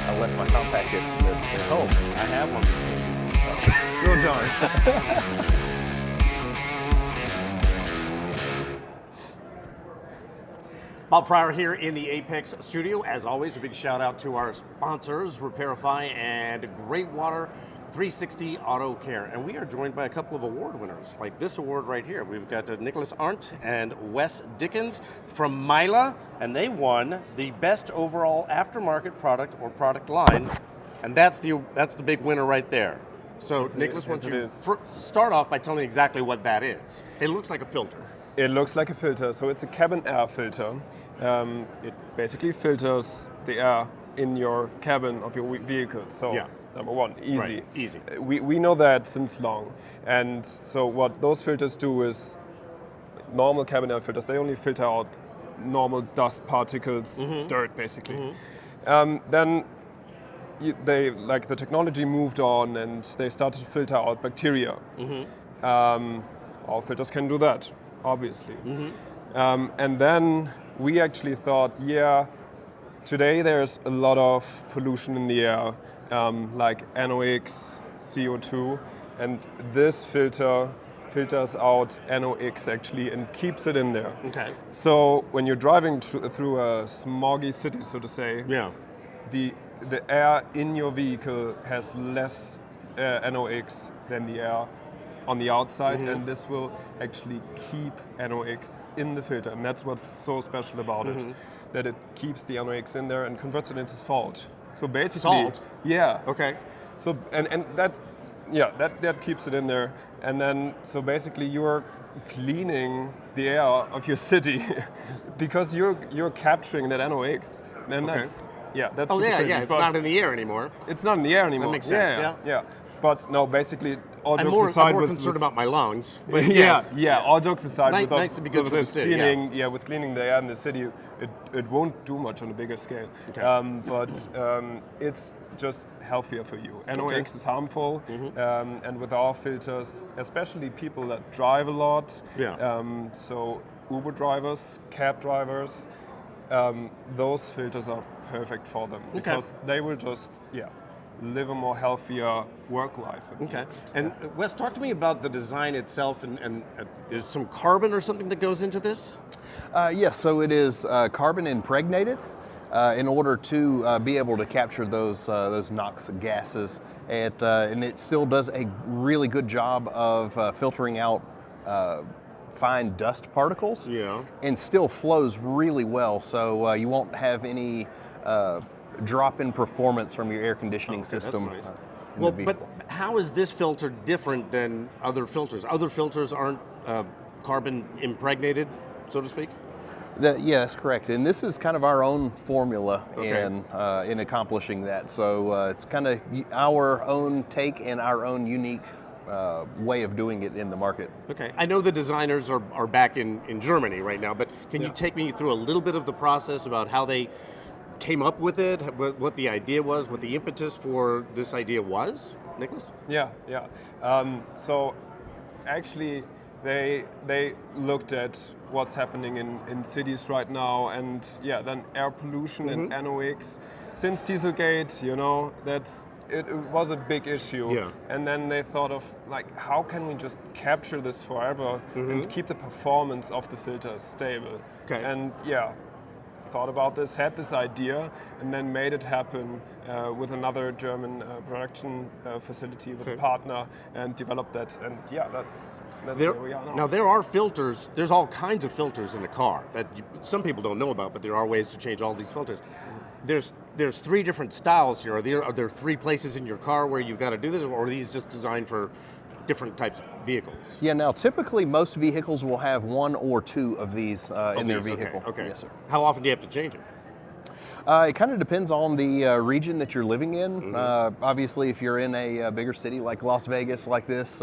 I left my compact at home. I have one. Real darn. Bob Fryer here in the APPEX studio. As always, a big shout out to our sponsors, Repairify and Great Water 360 Auto Care. And we are joined by a couple of award winners, like this award right here. We've got Niklas Aarndt and Dickens from Myla, and they won the best overall aftermarket product or product line, and that's the big winner right there. So Niklas, why don't you start off by telling me exactly what that is. It looks like a filter. It looks like a filter, so it's a cabin air filter. It basically filters the air in your cabin of your vehicle. So, number one, easy. Right. Easy. We know that since long. And so what those filters do is, normal cabin air filters, they only filter out normal dust particles, dirt basically. Then the technology moved on and they started to filter out bacteria. Our filters can do that, obviously. And then we actually thought, today there's a lot of pollution in the air, like NOx, CO2, and this filter filters out NOx actually and keeps it in there. Okay. So when you're driving through a smoggy city, so to say, the air in your vehicle has less NOx than the air on the outside, and this will actually keep NOx in the filter, and that's what's so special about it, that it keeps the NOx in there and converts it into salt. So basically, salt. Yeah. Okay. So and that keeps it in there, and then so basically you're cleaning the air of your city because you're capturing that NOx, and that's crazy. It's not in the air anymore. It's not in the air anymore. That makes sense. Yeah. But no, basically, all I'm jokes aside, more concerned about my lungs. But all jokes aside, nice to be good for the city. Cleaning, with cleaning the air in the city, it won't do much on a bigger scale. Okay. But it's just healthier for you. NOx is harmful, and with our filters, especially people that drive a lot, so Uber drivers, cab drivers, those filters are perfect for them because they will just live a more healthier work life. Okay. And Wes, talk to me about the design itself, and there's some carbon or something that goes into this? Yes, so it is carbon impregnated in order to be able to capture those NOx gases, and it still does a really good job of filtering out fine dust particles, and still flows really well, so you won't have any drop in performance from your air conditioning system. That's nice. Well, but how is this filter different than other filters? Other filters aren't carbon impregnated, so to speak? That's correct. And this is kind of our own formula in accomplishing that. So it's kind of our own take and our own unique way of doing it in the market. Okay. I know the designers are back in Germany right now, but can you take me through a little bit of the process about how they came up with it, what the idea was, what the impetus for this idea was, Niklas? So actually they looked at what's happening in cities right now, and then air pollution and NOx. Since Dieselgate, it was a big issue. And then they thought of how can we just capture this forever and keep the performance of the filter stable. Okay. And thought about this, had this idea, and then made it happen with another German production facility with a partner, and developed that. And that's where we are now. Now there are filters. There's all kinds of filters in a car that some people don't know about, but there are ways to change all these filters. There's three different styles here. Are there three places in your car where you've got to do this, or are these just designed for different types of vehicles? Now typically most vehicles will have one or two of these in their vehicle. Okay. Yes, sir. How often do you have to change them? It kind of depends on the region that you're living in. Obviously, if you're in a bigger city like Las Vegas, like this,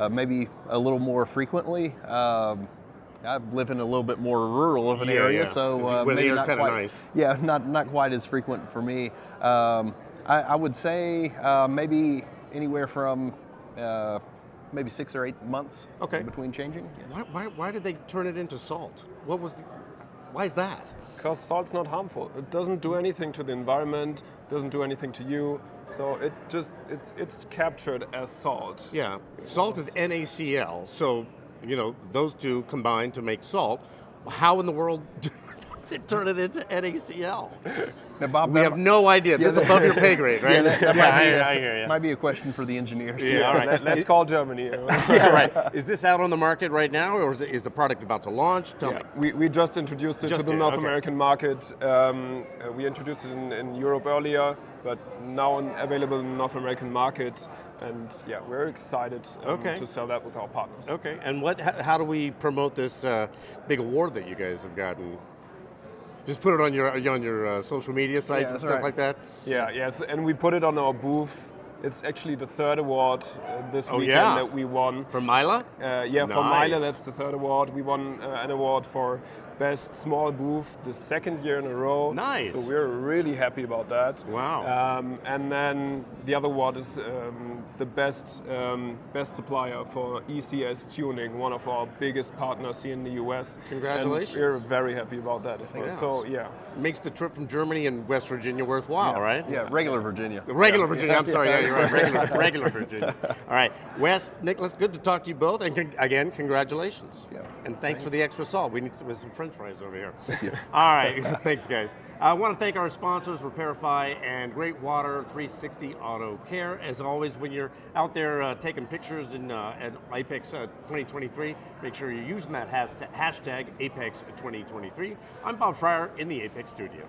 maybe a little more frequently. I live in a little bit more rural of an area, so maybe not quite. Nice. Yeah, not quite as frequent for me. I would say maybe anywhere from maybe 6 or 8 months between changing. Yeah. Why did they turn it into salt? Why is that? Because salt's not harmful. It doesn't do anything to the environment. doesn't do anything to you. So it's captured as salt. Yeah, salt is NaCl, so those two combine to make salt. How in the world does it turn it into NaCl? Now, Bob, We have no idea. This is above your pay grade, right? I hear you. Might be a question for the engineers. Yeah, all right. Let's call Germany. Yeah, right. Is this out on the market right now, or is the product about to launch? Tell me. We just introduced it to the North American market. We introduced it in Europe earlier, but now available in the North American market. And yeah, we're excited to sell that with our partners. Okay, and how do we promote this big award that you guys have gotten? Just put it on your social media sites and stuff like that? Yeah, yes, and we put it on our booth. It's actually the third award this weekend that we won. From Myla? Yeah, nice. from Myla, that's the third award. We won an award for Best Small Booth the second year in a row. Nice. So we're really happy about that. Wow. And then the other award is the best supplier for ECS tuning, one of our biggest partners here in the US. Congratulations. And we're very happy about that as well. Yeah. So yeah. Makes the trip from Germany and West Virginia worthwhile, right? Yeah, regular Virginia. Regular Virginia, I'm sorry, yeah, you're right, regular Virginia. All right, Wes, Niklas, good to talk to you both, and again, congratulations. Yeah. And thanks for the extra salt. We need some French fries over here. All right, thanks guys. I want to thank our sponsors, Repairify and Great Water 360 Auto Care. As always, when you're out there taking pictures at APPEX 2023, make sure you're using that hashtag APPEX 2023. I'm Bob Fryer in the APPEX studio.